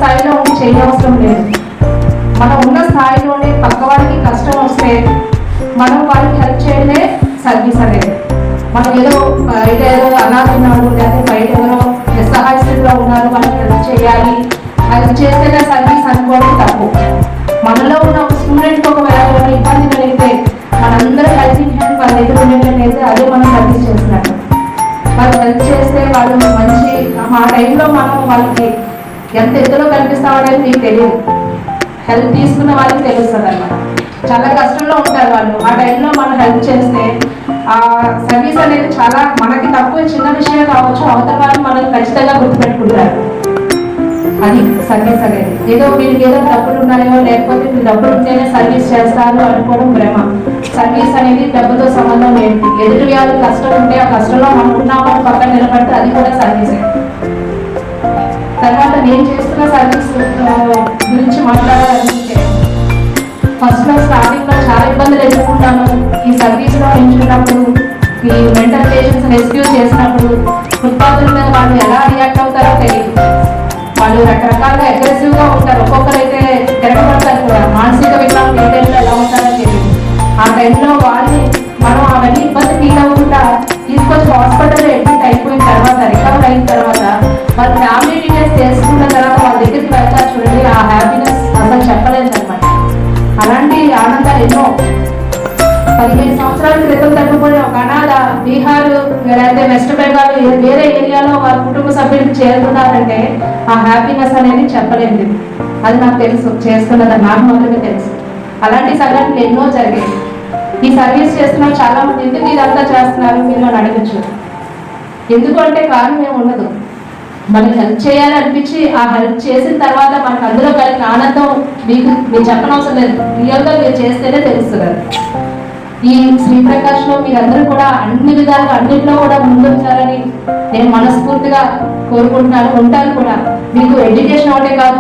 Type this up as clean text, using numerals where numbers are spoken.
స్థాయిలో ఉండి చేయవసరం లేదు. మనం ఉన్న స్థాయిలోనే పక్క వారికి కష్టం వస్తే మనం వారికి హెల్ప్ చేయడమే సర్వీస్ అనేది. మనం ఏదో అనాథ ఉన్నాడు లేకపోతే బయట ఎవరో నిస్సహాయ స్థితిలో ఉన్నారు వాళ్ళకి హెల్ప్ చేయాలి, అది చేస్తేనే సర్వీస్ అనుకోవడం తప్పు. మనలో ఉన్న ఒక స్టూడెంట్కి ఒకవేళ ఇబ్బంది కలిగితే మనందరూ హెల్పింగ్ హ్యాండ్ వాళ్ళ దగ్గర ఉండేటట్టయితే అదే మనం సర్వీస్ చేసినట్టు. వాళ్ళు హెల్ప్ చేస్తే వాళ్ళు మంచి ఆ టైంలో మనం వాళ్ళకి ఎంత ఎత్తులో కనిపిస్తామనేది మీకు తెలియదు, హెల్ప్ తీసుకున్న వాళ్ళకి తెలుస్తుంది అన్నమాట. చాలా కష్టంలో ఉంటారు వాళ్ళు, ఆ టైంలో మనం హెల్ప్ చేస్తే ఆ సర్వీస్ అనేది చాలా మనకి తక్కువ చిన్న విషయం కావచ్చు, అవతల వాళ్ళు మనల్ని ఖచ్చితంగా గుర్తుపెట్టుకుంటారు. అది సర్వీస్ అనేది. ఏదో వీళ్ళకి ఏదో డబ్బులు ఉన్నాయో లేకపోతే మీరు డబ్బులు ఉంటేనే సర్వీస్ చేస్తారు అనుకోవడం భ్రమ. సర్వీస్ అనేది డబ్బుతో సంబంధం ఏంటి, ఎదుటి వ్యాధి కష్టం ఉంటే ఆ కష్టంలో మనం ఉన్నామని పక్కన నిలబడితే అది కూడా సర్వీసే. తర్వాత నేను చేస్తున్న సర్వీస్ గురించి మాట్లాడాలనుకుంటే ఫస్ట్ స్టార్టింగ్ లో చాలా ఇబ్బందులు ఎదుర్కొంటాను. ఈ సర్వీస్ లో ఎంచుకున్నప్పుడు ఈ మెంటల్ పేషెంట్స్ రెస్క్యూ చేసినప్పుడు ఫుట్పాత్ల మీద వాళ్ళు ఎలా రియాక్ట్ అవుతారో తెలియదు. వాళ్ళు రకరకాలుగా అగ్రెసివ్ గా ఉంటారు, ఒక్కొక్కరైతే తిరగబడతారు కూడా. మానసిక వికలాంగులు ఏ టైంలో ఎలా ఉంటారో తెలియదు. ఆ టైంలో వాళ్ళని మనం అవన్నీ ఇబ్బంది ఫీల్ అవ్వకుండా తీసుకొచ్చి హాస్పిటల్లో అడ్మిట్ అయిపోయిన తర్వాత రికవర్ అయిన తర్వాత వాళ్ళ ఫ్యామిలీ డీటెయిల్స్ తెలుసుకున్న తర్వాత వాళ్ళ దగ్గరికి వెళ్తారు చూడండి, ఆ హ్యాపీనెస్ అసలు చెప్పలేదు అనమాట. అలాంటి ఆనందాలు ఎన్నో. 15 సంవత్సరాల క్రితం తగ్గిపోయిన ఒక అనాథ బీహార్ లేకపోతే వెస్ట్ బెంగాల్ వేరే ఏరియాలో వాళ్ళ కుటుంబ సభ్యులు చేరుతున్నారంటే ఆ హ్యాపీనెస్ అనేది చెప్పలేదు. అది నాకు తెలుసు, చేస్తున్నది నాకు మాత్రమే తెలుసు. అలాంటి సంఘటనలు ఎన్నో జరిగాయి. ఈ సర్వీస్ చేస్తున్న చాలా మంది ఎందుకు ఇదంతా చేస్తున్నారు మీరు అని అడగచ్చు. ఎందుకంటే కారణం ఏమి ఉండదు, మనకి హెల్ప్ చేయాలి అనిపించి ఆ హెల్ప్ చేసిన తర్వాత మనకు అందులో కలిగిన ఆనందం మీరు చెప్పనవసరం లేదు, రియల్గా మీరు చేస్తేనే తెలుస్తుంది. ఈ శ్రీప్రకాష్లో మీరందరూ కూడా అన్ని విధాలుగా అన్నింటిలో కూడా ముందుంటారని నేను మనస్ఫూర్తిగా కోరుకుంటున్నాను. ఉంటారు కూడా. మీకు ఎడ్యుకేషన్ ఒకటే కాదు,